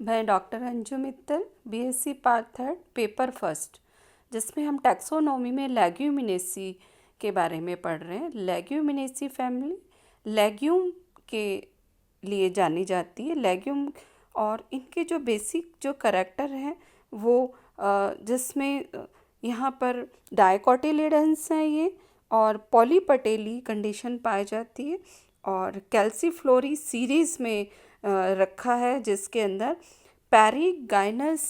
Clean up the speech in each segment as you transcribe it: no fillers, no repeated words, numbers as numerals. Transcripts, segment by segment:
मैं doctor Anju Mittal, BSc part third, paper first, जिसमें हम टैक्सोनॉमी में लेग्यूमिनेसी के बारे में पढ़ रहे हैं। लेग्यूमिनेसी फैमिली लेग्यूम के लिए जानी जाती है। लेग्यूम और इनके जो बेसिक जो करैक्टर हैं वो जिसमें यहाँ पर डाइकोटिलेडन्स हैं ये, और पॉलीपटेली कंडीशन पाई जाती है, और कैल्सीफ्लोरी सीरीज़ में रखा है, जिसके अंदर पैरीगाइनस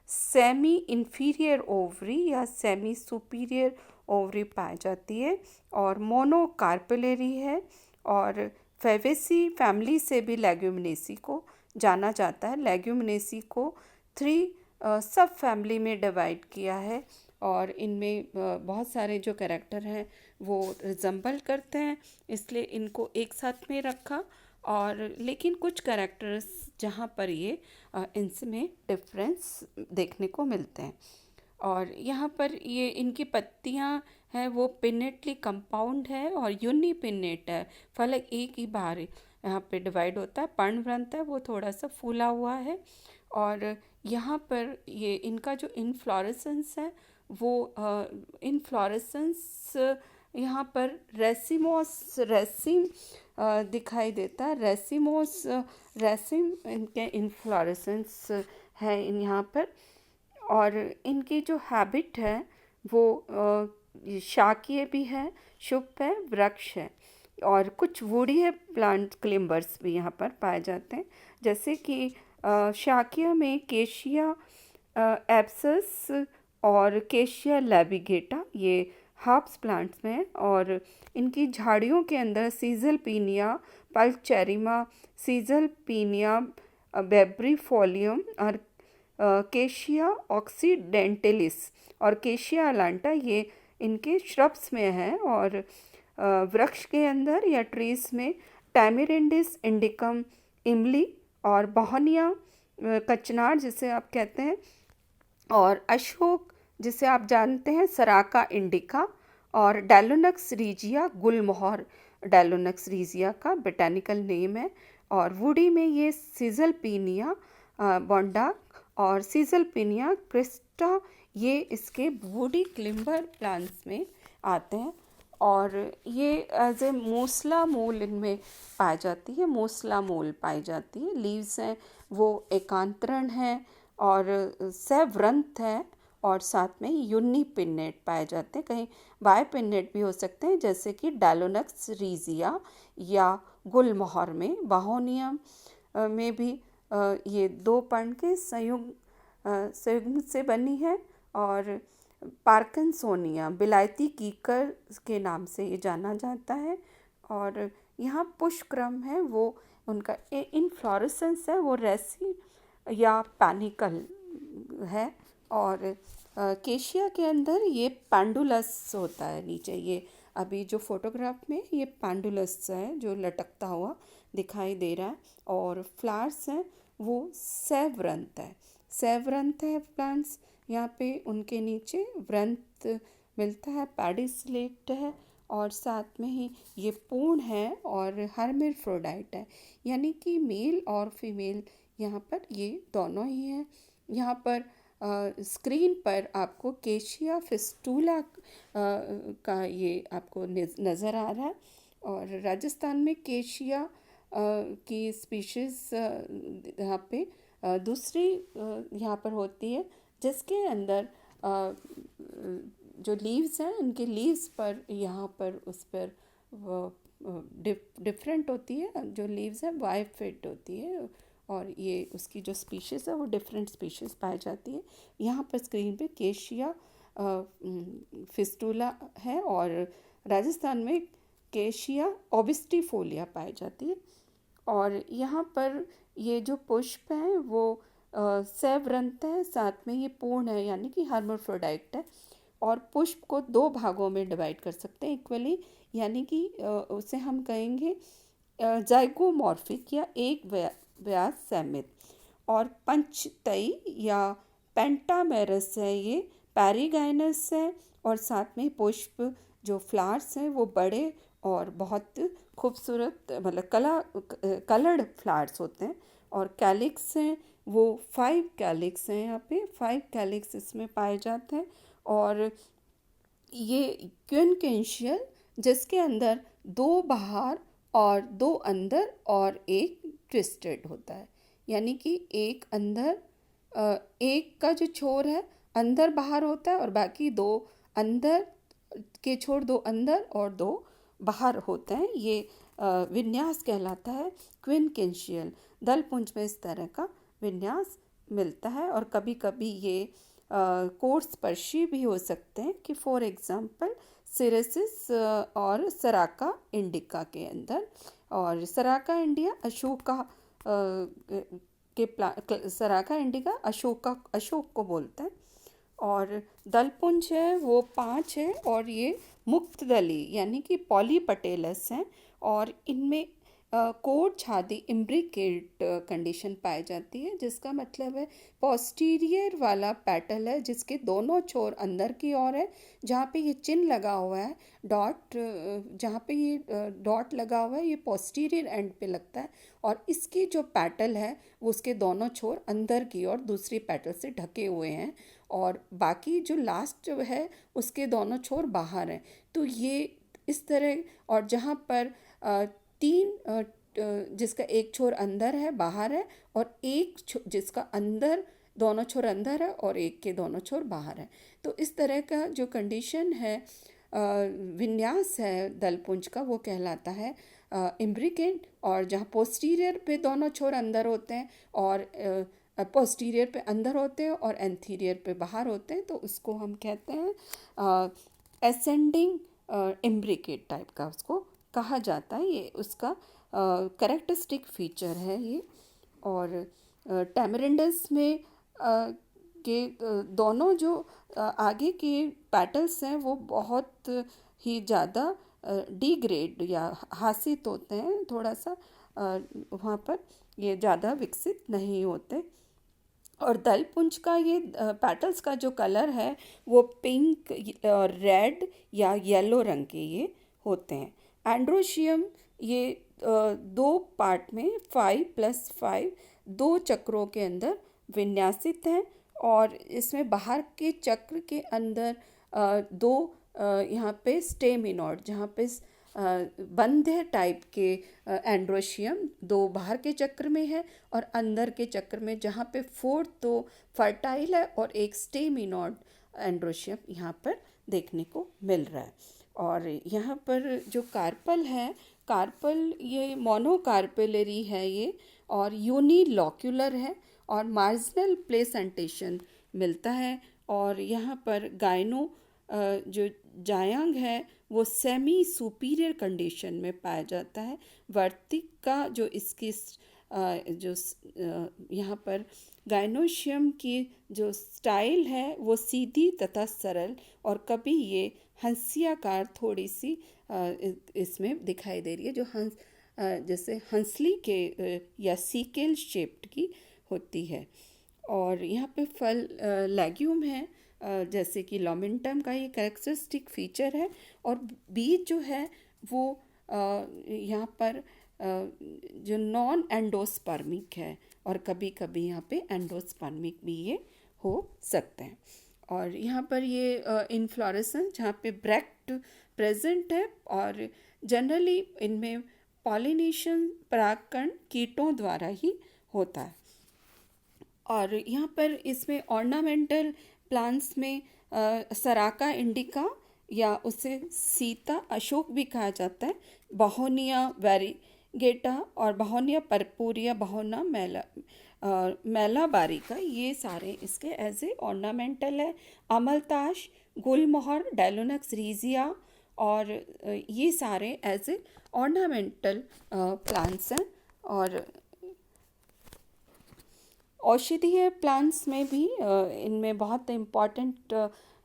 सेमी इंफीरियर ओवरी या सेमी सुपीरियर ओवरी पाई जाती है, और मोनोकार्पेलरी है। और फेवेसी फैमिली से भी लेग्यूमिनेसी को जाना जाता है। लेग्यूमिनेसी को 3 सब फैमिली में डिवाइड किया है, और इनमें बहुत सारे जो कैरेक्टर हैं वो रिजम्बल करते हैं, इसलिए इनको एक साथ में रखा। और लेकिन कुछ कैरेक्टर्स जहाँ पर ये इनमें डिफरेंस देखने को मिलते हैं। और यहाँ पर ये इनकी पत्तियाँ हैं वो पिनेटली कंपाउंड है और यूनिपिनेट है। फलक एक ही बार यहाँ पे डिवाइड होता है, पर्ण बनता है, वो थोड़ा सा फूला हुआ है। और यहाँ पर ये इनका जो इनफ्लोरेसेंस है वो इनफ्लोरेसेंस यहाँ पर रेसिम दिखाई देता है। रेसिम इनके इनफ्लोरेसेंस है यहाँ पर। और इनकी जो हैबिट है वो शाकीय भी है, शुभ है, वृक्ष है, और कुछ वुडीय प्लांट क्लिम्बर्स भी यहाँ पर पाए जाते हैं, जैसे कि शाकीय में केशिया एप्सस और केशिया लैबिगेटा, ये हर्ब्स प्लांट्स में है। और इनकी झाड़ियों के अंदर सीजलपीनिया पल्चेरिमा, सीजलपीनिया बेब्रीफोलियम और केशिया ऑक्सीडेंटलिस और केशिया अलांटा, ये इनके श्रब्स में है। और वृक्ष के अंदर या ट्रीज में टैमिरिंडिस इंडिकम, इमली और बहोनिया कचनार जिसे आप कहते हैं, और अशोक जिसे आप जानते हैं सराका इंडिका, और डेलोनक्स रीजिया गुलमोहर, डेलोनक्स रीजिया का बोटेनिकल नेम है। और वुडी में ये सीजलपीनिया बोंडा और सीजलपीनिया क्रिस्टा, ये इसके वुडी क्लिम्बर प्लांट्स में आते हैं। और ये एज ए मूसला मूल इनमें पाई जाती है, मूसला मूल पाई जाती है। लीव्स हैं वो एकांतरण हैं और सैवरंत है, और साथ में यूनिपिन्नेट पाए जाते हैं। कहीं बायपिन्नेट भी हो सकते हैं, जैसे कि डालोनक्स रीजिया या गुलमोहर में। बहोनियम में भी ये 2 पर्ण के संयुग्म से बनी है। और पार्किंसोनिया बिलायती कीकर के नाम से ये जाना जाता है। और यहाँ पुष्पक्रम है वो उनका इनफ्लोरेसेंस है वो रेसी या पैनिकल है। और केशिया के अंदर ये पैंडुलस होता है नीचे, ये अभी जो फोटोग्राफ में ये पैंडुलस है जो लटकता हुआ दिखाई दे रहा है। और फ्लावर्स हैं वो सैवरंत है प्लांट्स। यहाँ पे उनके नीचे वृंत मिलता है, पैडिसलेट है, और साथ में ही ये पूर्ण है और हर्मेफ्रोडाइट है, यानी कि मेल और फीमेल यहाँ पर ये दोनों ही हैं। यहाँ पर स्क्रीन पर आपको केशिया फिस्टूला का ये आपको नज़र आ रहा है। और राजस्थान में केशिया की स्पीशीज़ यहाँ पे दूसरी यहाँ पर होती है, जिसके अंदर जो लीव्स हैं उनके लीव्स पर यहाँ पर उस पर डिफरेंट होती है, जो लीव्स हैं बाइफिट होती है, और ये उसकी जो स्पीशीज़ है वो डिफरेंट स्पीशीज़ पाई जाती है। यहाँ पर स्क्रीन पे केशिया फिस्टूला है, और राजस्थान में केशिया ओबिस्टिफोलिया पाई जाती है। और यहाँ पर ये जो पुष्प हैं वो सैवरंत है, साथ में ये पूर्ण है, यानी कि हर्माफ्रोडाइट है। और पुष्प को 2 भागों में डिवाइड कर सकते हैं इक्वली, यानी कि उसे हम कहेंगे जाइगोमॉर्फिक या एक व्यास सैमित। और पंचतई या पेंटामेरस है, ये पैरीगाइनस है, और साथ में पुष्प जो फ्लावर्स हैं वो बड़े और बहुत खूबसूरत मतलब कलर्ड फ्लावर्स होते हैं, और कैलिक्स हैं वो 5 कैलिक्स हैं, यहाँ पे 5 कैलिक्स इसमें पाए जाते हैं। और ये क्विनकेशियल जिसके अंदर 2 बाहर और 2 अंदर और एक ट्विस्टेड होता है, यानी कि एक अंदर एक का जो छोर है अंदर बाहर होता है और बाकी 2 अंदर के छोर 2 अंदर और 2 बाहर होते हैं। ये विन्यास कहलाता है क्विनकेशियल। दलपुंज में इस तरह का विन्यास मिलता है और कभी कभी ये कोर्स स्पर्शी भी हो सकते हैं कि फॉर एग्जांपल सिरेसिस और सराका इंडिका के अंदर। और सराका इंडिया अशोका सराका इंडिका अशोक को बोलते हैं। और दलपुंज है वो 5 है और ये मुक्त दली यानी कि पॉलीपटेलस हैं और इनमें कोट छादी इम्ब्रिकेट कंडीशन पाई जाती है, जिसका मतलब है पोस्टीरियर वाला पेटल है जिसके दोनों छोर अंदर की ओर है। जहाँ पे ये चिन्ह लगा हुआ है डॉट, जहाँ पे ये डॉट लगा हुआ है ये पोस्टीरियर एंड पे लगता है और इसकी जो पेटल है वो उसके दोनों छोर अंदर की ओर दूसरी पेटल से ढके हुए हैं और बाकी जो लास्ट जो है उसके दोनों छोर बाहर हैं। तो ये इस तरह, और जहाँ पर 3 जिसका एक छोर अंदर है बाहर है और एक जिसका अंदर दोनों छोर अंदर है और एक के दोनों छोर बाहर है। तो इस तरह का जो कंडीशन है विन्यास है दलपुंज का वो कहलाता है इम्ब्रिकेट। और जहाँ पोस्टीरियर पे दोनों छोर अंदर होते हैं और पोस्टीरियर पे अंदर होते हैं और एंथीरियर पे बाहर होते हैं, तो उसको हम कहते हैं एसेंडिंग इम्ब्रिकेट टाइप का उसको कहा जाता है। ये उसका करेक्टरिस्टिक फीचर है ये। और टैमरिंडस में दोनों जो आगे के पेटल्स हैं वो बहुत ही ज़्यादा डिग्रेड या हासित होते हैं, थोड़ा सा वहाँ पर ये ज़्यादा विकसित नहीं होते। और दलपुंज का ये पेटल्स का जो कलर है वो पिंक और रेड या येलो रंग के ये होते हैं। एंड्रोशियम ये 2 पार्ट में 5+5 2 चक्रों के अंदर विन्यासित हैं और इसमें बाहर के चक्र के अंदर 2 यहाँ पे स्टेमिनोड जहाँ पे बंध्य टाइप के एंड्रोशियम 2 बाहर के चक्र में है और अंदर के चक्र में जहाँ पे 4 तो फर्टाइल है और एक स्टेमिनोड एंड्रोशियम यहाँ पर देखने को मिल रहा है। और यहाँ पर जो कार्पल है, कार्पल ये मोनोकार्पेलरी है ये और यूनिलॉक्यूलर है और मार्जिनल प्लेसेंटेशन मिलता है। और यहाँ पर गायनो जो जायांग है वो सेमी सुपीरियर कंडीशन में पाया जाता है। वर्तिक का जो इसकी जो यहाँ पर गायनोशियम की जो स्टाइल है वो सीधी तथा सरल और कभी ये हंसियाकार थोड़ी सी इसमें दिखाई दे रही है, जो जैसे हंसली के या सीकेल शेप्ड की होती है। और यहाँ पे फल लेग्यूम है जैसे कि लॉमेंटम का ये कैरेक्टरिस्टिक फीचर है। और बीज जो है वो यहाँ पर जो नॉन एंडोस्पर्मिक है और कभी कभी यहाँ पे एंडोस्पर्मिक भी ये हो सकते हैं। और यहाँ पर ये इनफ्लोरेसेंस जहाँ पे ब्रैक्ट प्रेजेंट है और जनरली इनमें पॉलिनेशन परागकण कीटों द्वारा ही होता है। और यहाँ पर इसमें ऑर्नामेंटल प्लांट्स में सराका इंडिका या उसे सीता अशोक भी कहा जाता है, बहोनिया वेरीगेटा और बहोनिया परपूरिया, बहोना मैला बारिका, ये सारे इसके एज ए ऑर्नामेंटल है। अमलताश, गुलमोहर, डायलोनक्स रीजिया और ये सारे एज ए ऑर्नामेंटल प्लांट्स हैं। और औषधीय प्लांट्स में भी इनमें बहुत इम्पॉर्टेंट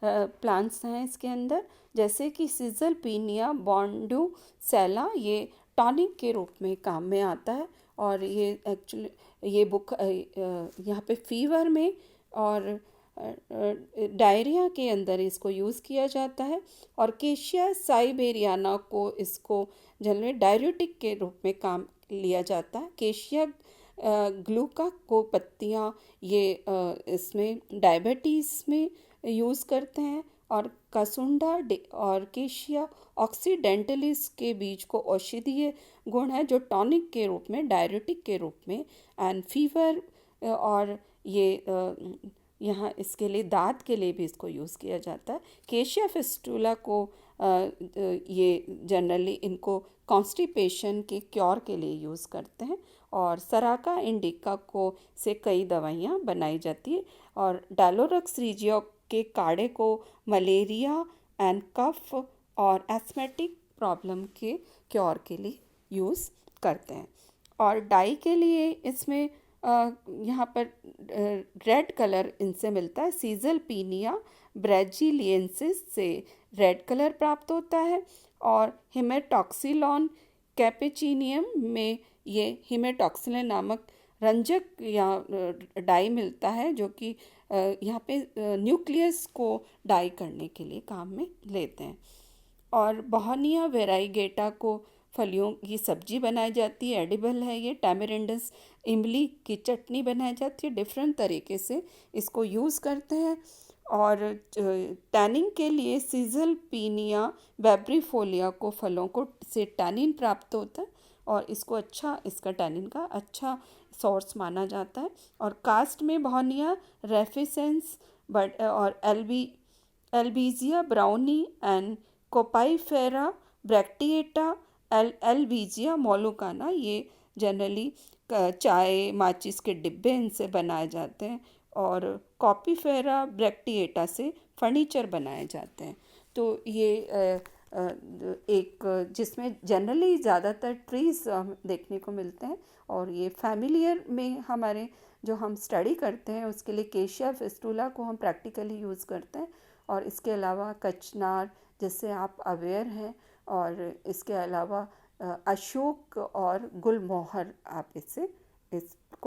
प्लांट्स हैं इसके अंदर, जैसे कि सिजलपीनिया बॉन्डुसेला, ये टॉनिक के रूप में काम में आता है। और ये एक्चुअली ये बुक यहाँ पे फीवर में और डायरिया के अंदर इसको यूज़ किया जाता है। और केशिया साइबेरियाना को इसको जनरली डाययूरेटिक के रूप में काम लिया जाता है। केशिया ग्लूका को पत्तियाँ ये इसमें डायबिटीज़ में यूज़ करते हैं। और कसुंडा और केशिया ऑक्सीडेंटलिस के बीज को औषधीय गुण है, जो टॉनिक के रूप में, डायरेटिक के रूप में, एंड फीवर। और ये यहाँ इसके लिए दांत के लिए भी इसको यूज़ किया जाता है। केशिया फिस्टुला को ये जनरली इनको कॉन्स्टिपेशन के क्योर के लिए यूज़ करते हैं। और सराका इंडिका को से कई दवाइयाँ बनाई जाती है। और डालोरक्स रिजियो के काढ़े को मलेरिया एंड कफ और एस्थमेटिक प्रॉब्लम के क्योर के लिए यूज़ करते हैं। और डाई के लिए इसमें यहाँ पर रेड कलर इनसे मिलता है। सीजल पीनिया ब्रेजिलियंसिस से रेड कलर प्राप्त होता है। और हिमेटॉक्सिलॉन कैपेचिनियम में ये हिमेटॉक्सिलिन नामक रंजक या डाई मिलता है, जो कि यहाँ पे न्यूक्लियस को डाई करने के लिए काम में लेते हैं। और बहोनिया वेराइगेटा को फलियों की सब्जी बनाई जाती है, एडिबल है ये। टैमरिंडस इमली की चटनी बनाई जाती है। डिफरेंट तरीके से इसको यूज़ करते हैं। और टैनिंग के लिए सीजल पीनिया बैब्रीफोलिया को फलों को से टैनिन प्राप्त होता है, और इसको इसका टैनिन का अच्छा सोर्स माना जाता है। और कास्ट में बहोनिया रेफिसेंस बट और एल्बीजिया ब्राउनी एंड कोपाइफेरा ब्रैक्टिएटा एल्बीजिया मोलुकाना, ये जनरली चाय माचिस के डिब्बे इनसे बनाए जाते हैं। और कॉपीफेरा ब्रैक्टिएटा से फर्नीचर बनाए जाते हैं। तो ये एक जिसमें जनरली ज़्यादातर ट्रीज़ देखने को मिलते हैं। और ये फैमिलियर में हमारे जो हम स्टडी करते हैं उसके लिए केशिया फिस्टुला को हम प्रैक्टिकली यूज़ करते हैं। और इसके अलावा कचनार, जिससे आप अवेयर हैं। और इसके अलावा अशोक और गुलमोहर, आप इससे इस